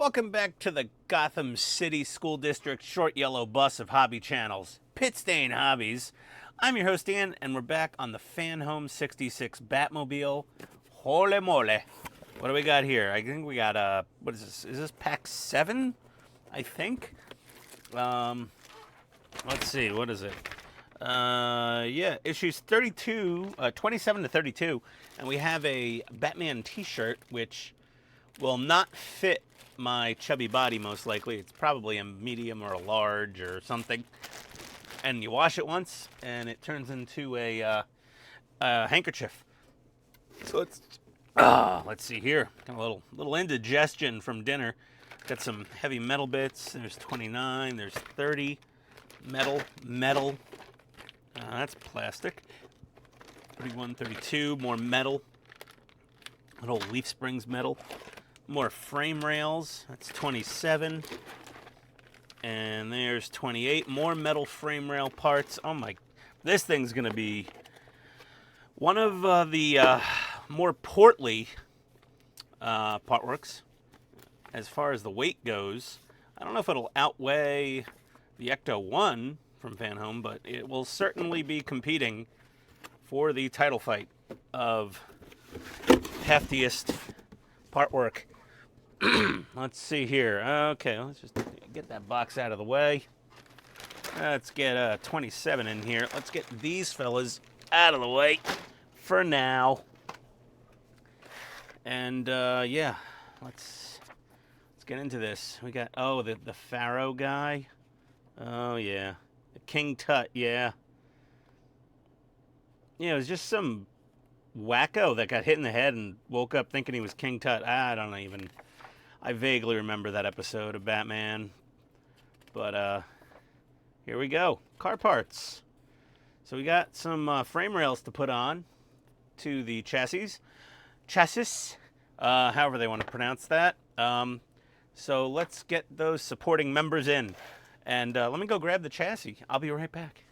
Welcome back to the Gotham City School District short yellow bus of hobby channels, Pit Stain Hobbies. I'm your host, Ian, and we're back on the Fanhome 66 Batmobile. Holy moly. What do we got here? I think we got, what is this? Is this pack 7? I think. Let's see, what is it? Yeah, issues 27 to 32, and we have a Batman t-shirt, which will not fit my chubby body, most likely. It's probably a medium or a large or something. And you wash it once, and it turns into a handkerchief. So let's see here. Got a little indigestion from dinner. Got some heavy metal bits. There's 29. There's 30. Metal. That's plastic. 31, 32. More metal. Little leaf springs metal. More frame rails. That's 27. And there's 28. More metal frame rail parts. Oh my, this thing's going to be one of the more portly partworks as far as the weight goes. I don't know if it'll outweigh the Ecto 1 from Fanhome, but it will certainly be competing for the title fight of heftiest partwork. Let's see here. Okay, let's just get that box out of the way. Let's get 27 in here. Let's get these fellas out of the way for now. And yeah, let's get into this. We got the Pharaoh guy. Oh yeah, the King Tut. Yeah. Yeah, it was just some wacko that got hit in the head and woke up thinking he was King Tut. I vaguely remember that episode of Batman. But here we go. Car parts. So we got some frame rails to put on to the chassis, however they want to pronounce that. So let's get those supporting members in. And let me go grab the chassis. I'll be right back.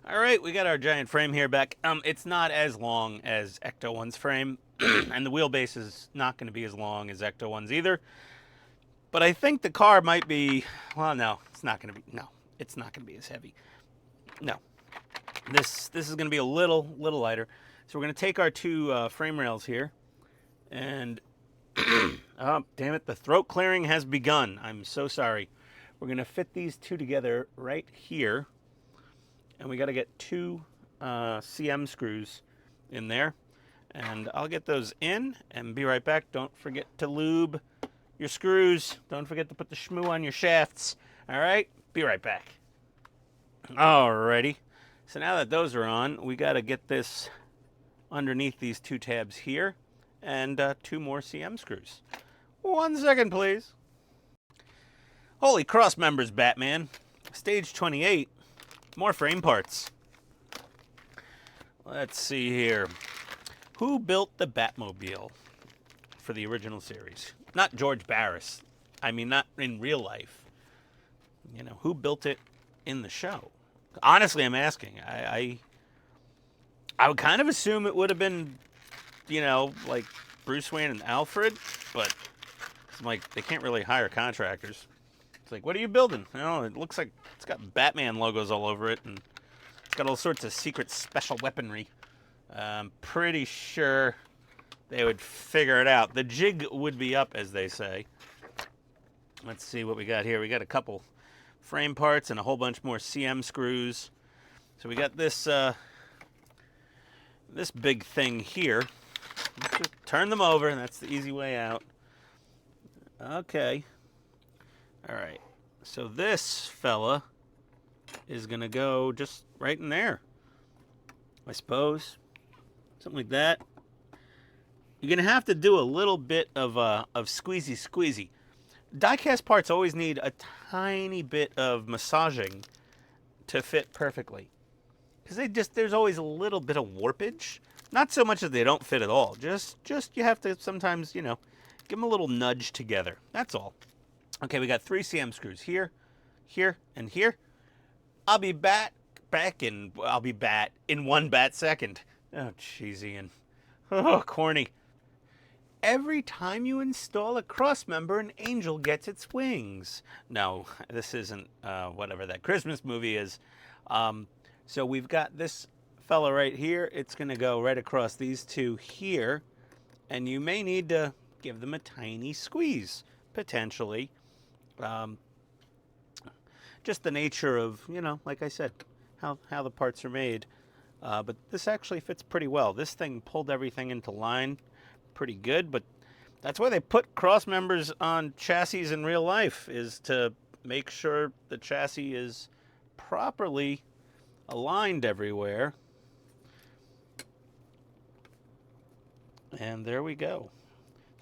All right, we got our giant frame here back. It's not as long as Ecto 1's frame, and the wheelbase is not going to be as long as Ecto 1's either. But I think the car might be, well, no, it's not going to be, no, it's not going to be as heavy. No, this is going to be a little lighter. So we're going to take our two frame rails here, and, oh, damn it, the throat clearing has begun. I'm so sorry. We're going to fit these two together right here. And we got to get two CM screws in there. And I'll get those in and be right back. Don't forget to lube your screws. Don't forget to put the schmoo on your shafts. All right? Be right back. Alrighty. So now that those are on, we got to get this underneath these two tabs here. And two more CM screws. 1 second, please. Holy cross members, Batman. Stage 28. More frame parts. Let's see here. Who built the Batmobile for the original series? Not George Barris. I mean, not in real life. You know, who built it in the show? Honestly, I'm asking. I would kind of assume it would have been, you know, like Bruce Wayne and Alfred, but it's like they can't really hire contractors. It's like, what are you building? You know, it looks like it's got Batman logos all over it, and it's got all sorts of secret special weaponry. I'm pretty sure they would figure it out. The jig would be up, as they say. Let's see what we got here. We got a couple frame parts and a whole bunch more CM screws. So we got this this big thing here. Let's just turn them over, and that's the easy way out. Okay. All right, so this fella is going to go just right in there, I suppose. Something like that. You're going to have to do a little bit of squeezy. Diecast parts always need a tiny bit of massaging to fit perfectly. Because there's always a little bit of warpage. Not so much that they don't fit at all. Just you have to sometimes, you know, give them a little nudge together. That's all. Okay, we got 3 CM screws here, and here. I'll be back in 1 bat second. Oh, jeez, Ian. Oh, corny. Every time you install a crossmember, an angel gets its wings. No, this isn't whatever that Christmas movie is. So we've got this fella right here. It's going to go right across these two here. And you may need to give them a tiny squeeze, potentially. Just the nature of, like I said, how the parts are made. But this actually fits pretty well. This thing pulled everything into line pretty good, but that's why they put cross members on chassis in real life, is to make sure the chassis is properly aligned everywhere. And there we go.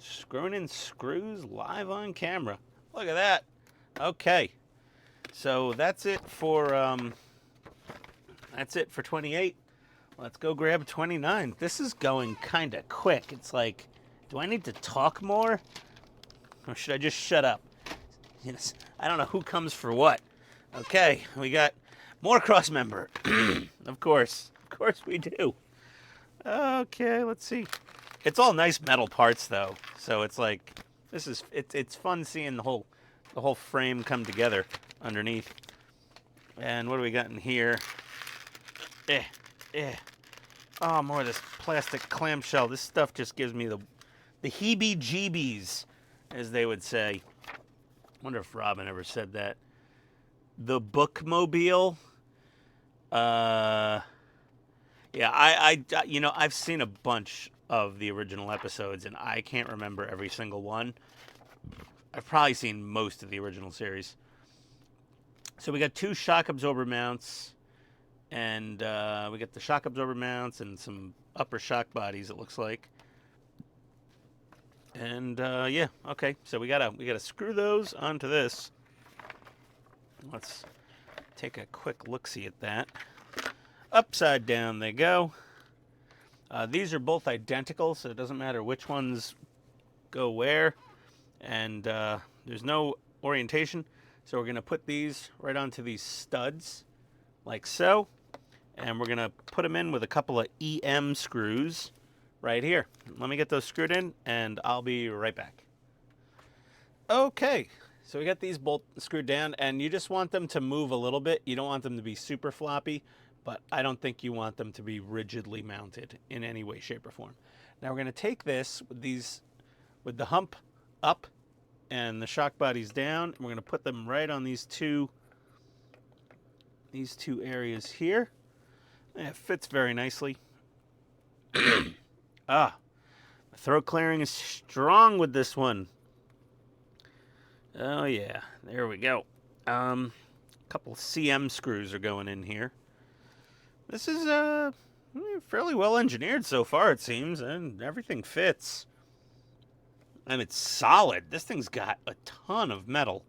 Screwing in screws live on camera. Look at that. Okay. So that's it for 28. Let's go grab 29. This is going kind of quick. It's like, do I need to talk more? Or should I just shut up? Yes, I don't know who comes for what. Okay, we got more crossmember. Of course we do. Okay, let's see. It's all nice metal parts though, so it's like it's fun seeing the whole frame come together underneath. And what do we got in here? Oh, more of this plastic clamshell. This stuff just gives me the heebie-jeebies, as they would say. Wonder if Robin ever said that. The Bookmobile. Yeah, I've seen a bunch of the original episodes, and I can't remember every single one. I've probably seen most of the original series. So we got 2 shock absorber mounts. And we got the shock absorber mounts and some upper shock bodies, it looks like. And yeah, okay. So we gotta screw those onto this. Let's take a quick look-see at that. Upside down they go. These are both identical, so it doesn't matter which ones go where. And there's no orientation, so we're gonna put these right onto these studs, like so. And we're going to put them in with a couple of EM screws right here. Let me get those screwed in, and I'll be right back. Okay, so we got these bolts screwed down, and you just want them to move a little bit. You don't want them to be super floppy, but I don't think you want them to be rigidly mounted in any way, shape, or form. Now we're going to take this with the hump up and the shock bodies down, and we're going to put them right on these two areas here. It fits very nicely. The throat clearing is strong with this one. Oh yeah, there we go. A couple CM screws are going in here. This is fairly well engineered so far, it seems, and everything fits. And it's solid. This thing's got a ton of metal.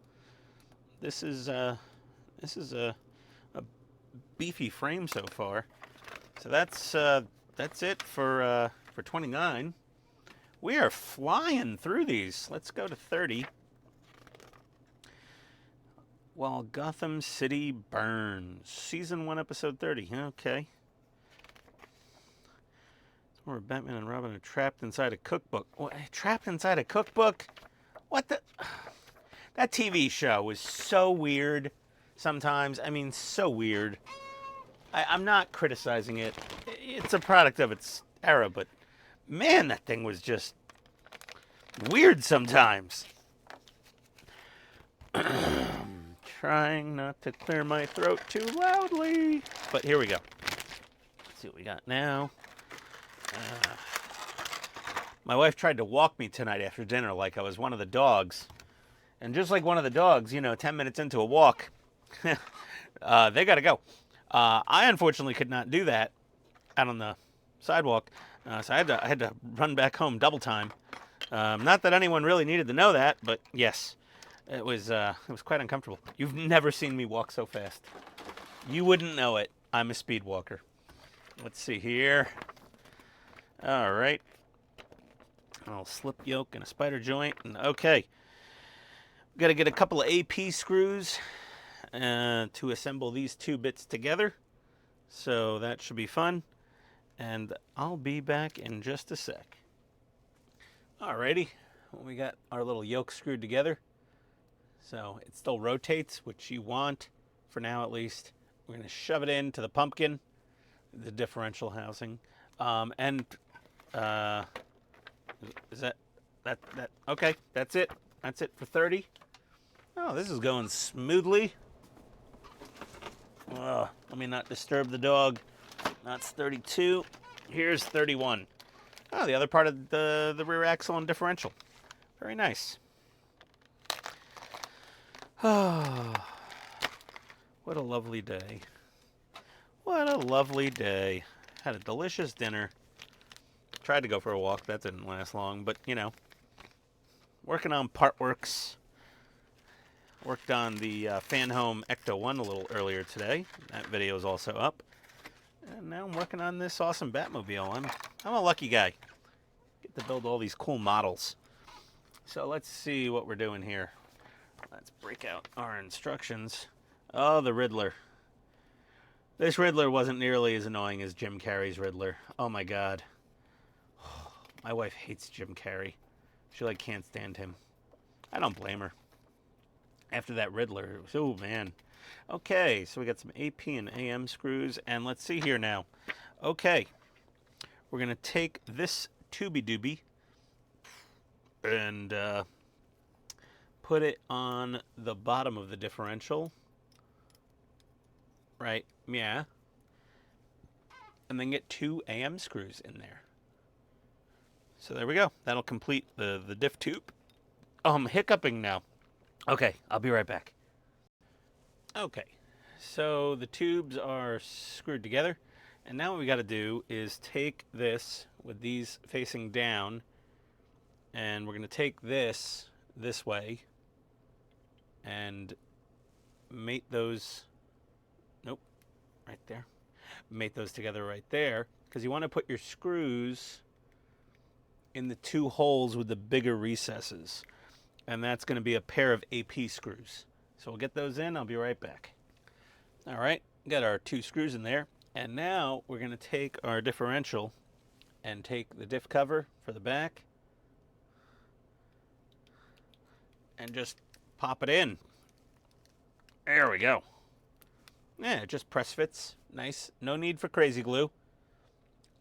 This is a beefy frame so far. So that's it for 29. We are flying through these. Let's go to 30. While Gotham City Burns. Season 1, Episode 30. Okay. Where Batman and Robin are trapped inside a cookbook. What, trapped inside a cookbook? What the... That TV show was so weird sometimes. I mean, so weird. I'm not criticizing it. It's a product of its era, but man, that thing was just weird sometimes. Trying not to clear my throat too loudly. But here we go. Let's see what we got now. My wife tried to walk me tonight after dinner like I was one of the dogs. And just like one of the dogs, 10 minutes into a walk, they got to go. I unfortunately could not do that out on the sidewalk, so I had to run back home double time. Not that anyone really needed to know that, but yes, it was quite uncomfortable. You've never seen me walk so fast. You wouldn't know it. I'm a speed walker. Let's see here. All right. A little slip yoke and a spider joint, and okay. Got to get a couple of AP screws to assemble these 2 bits together. So that should be fun. And I'll be back in just a sec. Alrighty, well, we got our little yoke screwed together. So it still rotates, which you want, for now at least. We're going to shove it into the pumpkin, the differential housing. And is that, okay, that's it. That's it for 30. Oh, this is going smoothly. Let me not disturb the dog. That's 32. Here's 31. Oh, the other part of the rear axle and differential. Very nice. Oh, what a lovely day. What a lovely day. Had a delicious dinner. Tried to go for a walk. That didn't last long, but, you know, working on partworks. Worked on the Fanhome Ecto 1 a little earlier today. That video is also up. And now I'm working on this awesome Batmobile. I'm a lucky guy. Get to build all these cool models. So let's see what we're doing here. Let's break out our instructions. Oh, the Riddler. This Riddler wasn't nearly as annoying as Jim Carrey's Riddler. Oh my god. My wife hates Jim Carrey. She can't stand him. I don't blame her. After that Riddler, oh man. Okay, so we got some AP and AM screws, and let's see here now. Okay, we're gonna take this tubey doobie and put it on the bottom of the differential. Right, yeah. And then get 2 AM screws in there. So there we go. That'll complete the diff tube. Oh, I'm hiccuping now. Okay, I'll be right back. Okay, so the tubes are screwed together. And now what we got to do is take this with these facing down. And we're going to take this way and mate those. Nope, right there. Mate those together right there. Because you want to put your screws in the 2 holes with the bigger recesses. And that's going to be a pair of AP screws. So we'll get those in. I'll be right back. All right, got our 2 screws in there. And now we're going to take our differential and take the diff cover for the back and just pop it in. There we go. Yeah, it just press fits. Nice. No need for crazy glue.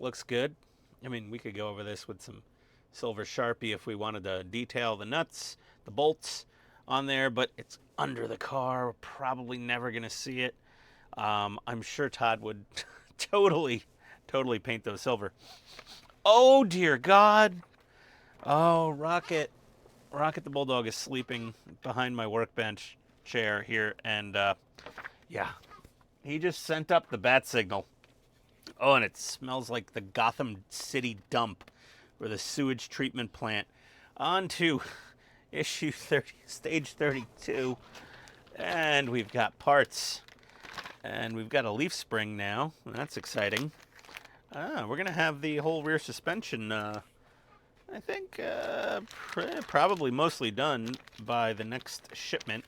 Looks good. I mean, we could go over this with some silver Sharpie if we wanted to detail the nuts, the bolts on there, but it's under the car. We're probably never going to see it. I'm sure Todd would totally paint those silver. Oh, dear God. Oh, Rocket the Bulldog is sleeping behind my workbench chair here, and yeah, he just sent up the bat signal. Oh, and it smells like the Gotham City dump or the sewage treatment plant. On to issue 30, stage 32, and we've got parts, and we've got a leaf spring now. That's exciting. We're gonna have the whole rear suspension. I think probably mostly done by the next shipment.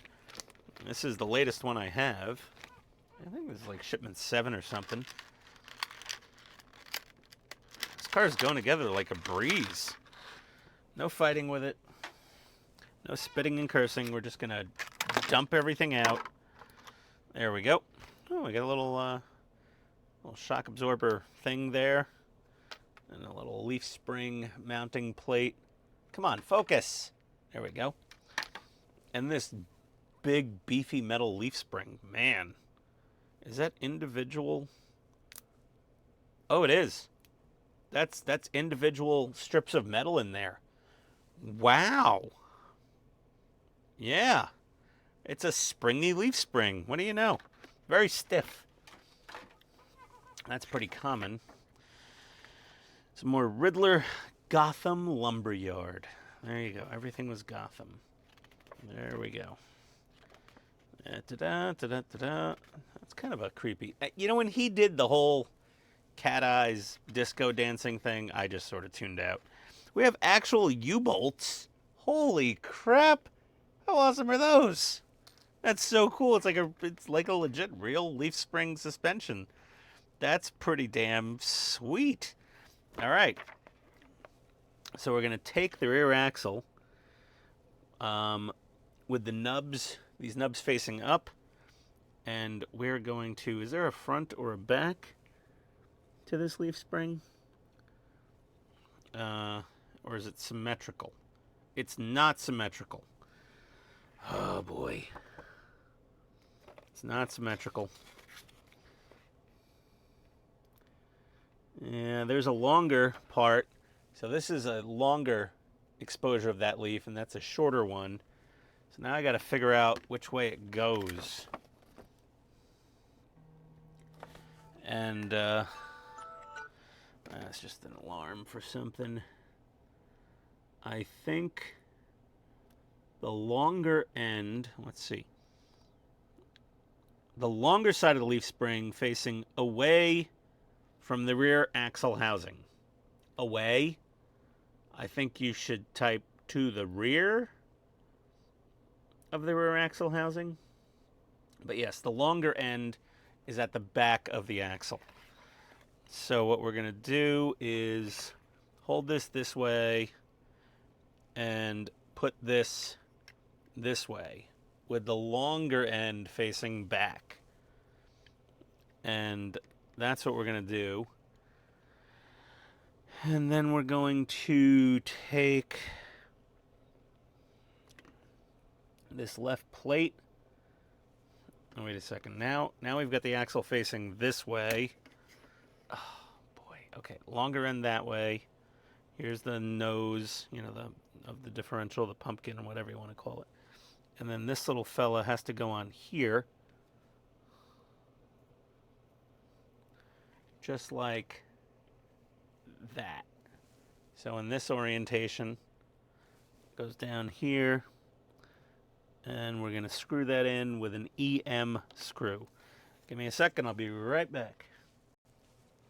This is the latest one I have. I think this is like shipment 7 or something. This car's going together like a breeze. No fighting with it. No spitting and cursing. We're just going to dump everything out. There we go. Oh, we got a little shock absorber thing there. And a little leaf spring mounting plate. Come on, focus. There we go. And this big, beefy metal leaf spring. Man, is that individual? Oh, it is. That's individual strips of metal in there. Wow. Yeah. It's a springy leaf spring. What do you know? Very stiff. That's pretty common. Some more Riddler Gotham Lumberyard. There you go. Everything was Gotham. There we go. That's kind of a creepy. You know, when he did the whole cat eyes disco dancing thing, I just sort of tuned out. We have actual U-bolts. Holy crap! How awesome are those? That's so cool. It's like a legit real leaf spring suspension. That's pretty damn sweet. All right. So we're going to take the rear axle with the nubs, these nubs facing up, and we're going to, is there a front or a back to this leaf spring? Or is it symmetrical? It's not symmetrical. Oh boy. It's not symmetrical. Yeah, there's a longer part. So this is a longer exposure of that leaf, and that's a shorter one. So now I got to figure out which way it goes. And that's just an alarm for something. I think the longer end, let's see. The longer side of the leaf spring facing away from the rear axle housing. Away. I think you should type to the rear of the rear axle housing. But yes, the longer end is at the back of the axle. So what we're going to do is hold this way and put this way with the longer end facing back. And that's what we're going to do. And then we're going to take this left plate. Oh, wait a second. Now we've got the axle facing this way. Oh, boy. Okay, longer end that way. Here's the nose, of the differential, the pumpkin, or whatever you want to call it. And then this little fella has to go on here. Just like that. So in this orientation, it goes down here, and we're going to screw that in with an EM screw. Give me a second, I'll be right back.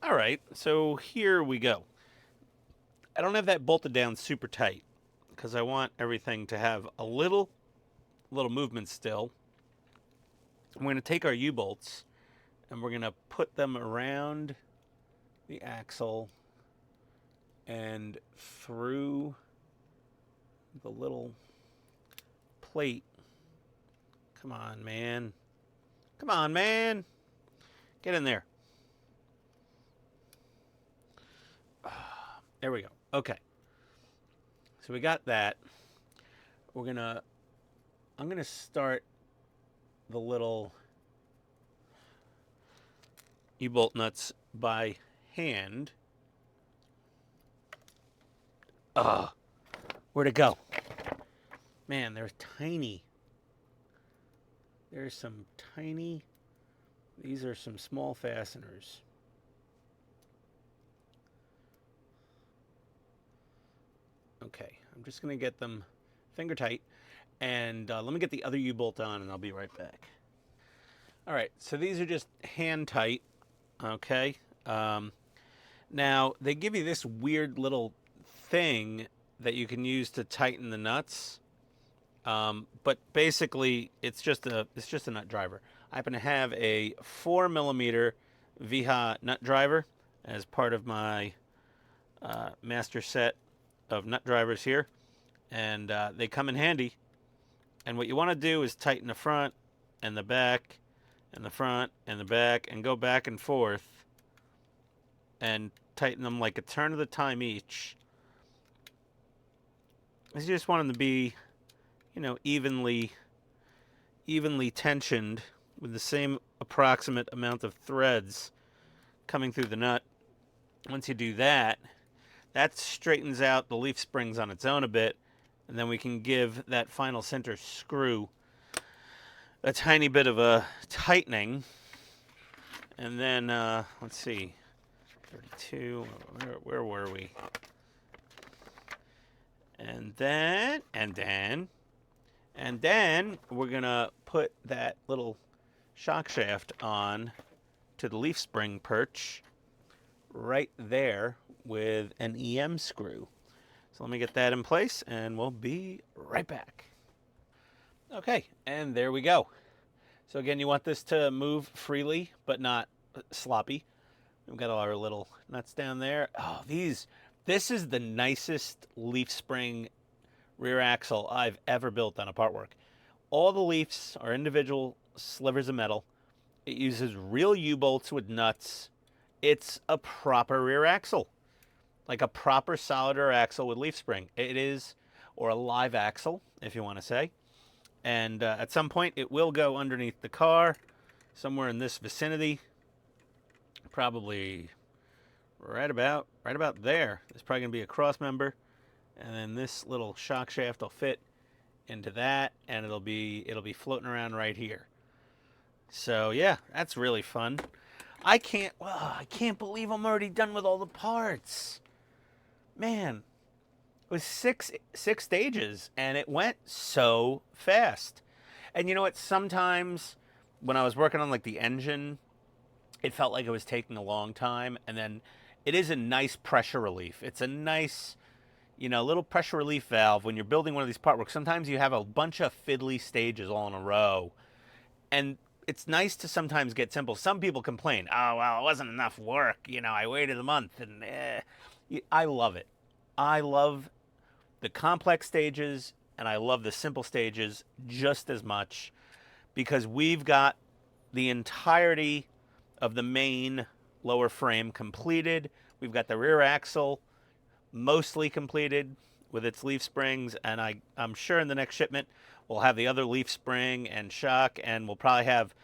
All right, so here we go. I don't have that bolted down super tight because I want everything to have a little movement still. We're going to take our U-bolts and we're going to put them around the axle and through the little plate. Come on, man. Come on, man. Get in there. There we go. Okay. So we got that. I'm going to start the little U-bolt nuts by hand. Where'd it go? Man, they're tiny. There's some tiny, these are some small fasteners. Okay, I'm just going to get them finger tight. And let me get the other U-bolt on and I'll be right back. All right, so these are just hand tight, okay? Now, they give you this weird little thing that you can use to tighten the nuts. But basically, it's just a nut driver. I happen to have a 4mm Viha nut driver as part of my master set of nut drivers here. And they come in handy. And what you want to do is tighten the front and the back and the front and the back and go back and forth and tighten them like a turn at a time each. You just want them to be, evenly tensioned with the same approximate amount of threads coming through the nut. Once you do that, that straightens out the leaf springs on its own a bit, and then we can give that final center screw a tiny bit of a tightening. And then, let's see, 32, where were we? And then we're going to put that little shock shaft on to the leaf spring perch right there with an EM screw. So let me get that in place and we'll be right back. Okay, and there we go. So again, you want this to move freely but not sloppy. We've got all our little nuts down there. Oh, these This is the nicest leaf spring rear axle I've ever built on a partwork. All the leaves are individual slivers of metal. It uses real U-bolts with nuts. It's a proper rear axle, like a proper solid rear axle with leaf spring. It is, or a live axle, if you want to say. And at some point, it will go underneath the car, somewhere in this vicinity. Probably right about there. There's probably gonna be a cross member, and then this little shock shaft will fit into that, and it'll be floating around right here. So yeah, that's really fun. I can't believe I'm already done with all the parts. Man, it was six stages, and it went so fast. And you know what? Sometimes when I was working on like the engine, it felt like it was taking a long time, and then it is a nice pressure relief. It's a nice, little pressure relief valve when you're building one of these partworks. Sometimes you have a bunch of fiddly stages all in a row, and it's nice to sometimes get simple. Some people complain, oh, well, it wasn't enough work. I waited a month, and I love it. I love the complex stages, and I love the simple stages just as much, because we've got the entirety of the main lower frame completed. We've got the rear axle mostly completed with its leaf springs, and I'm sure in the next shipment we'll have the other leaf spring and shock, and we'll probably have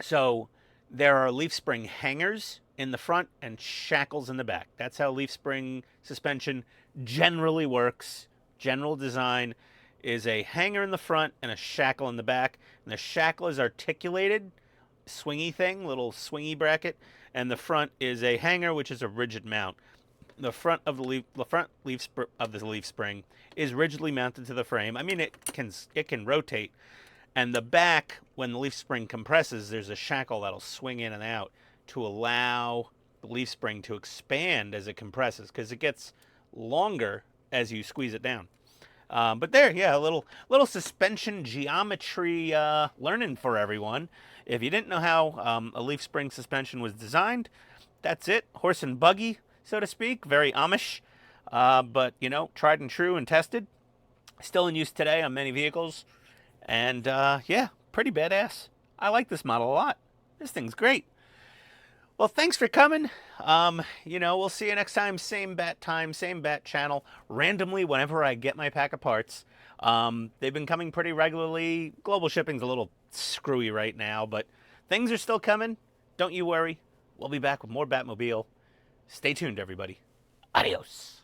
so there are leaf spring hangers in the front and shackles in the back. That's how leaf spring suspension generally works. General design is a hanger in the front and a shackle in the back, and the shackle is articulated swingy thing, little swingy bracket, and the front is a hanger, which is a rigid mount. The front of the leaf of the leaf spring is rigidly mounted to the frame. I mean, it can rotate, and the back, when the leaf spring compresses, there's a shackle that'll swing in and out to allow the leaf spring to expand as it compresses, because it gets longer as you squeeze it down. But there, yeah, a little suspension geometry learning for everyone. If you didn't know how a leaf spring suspension was designed, that's it. Horse and buggy, so to speak. Very Amish, but tried and true and tested. Still in use today on many vehicles, and yeah, pretty badass. I like this model a lot. This thing's great. Well, thanks for coming. We'll see you next time. Same bat time, same bat channel. Randomly, whenever I get my pack of parts. They've been coming pretty regularly. Global shipping's a little screwy right now, but things are still coming. Don't you worry. We'll be back with more Batmobile. Stay tuned, everybody. Adios.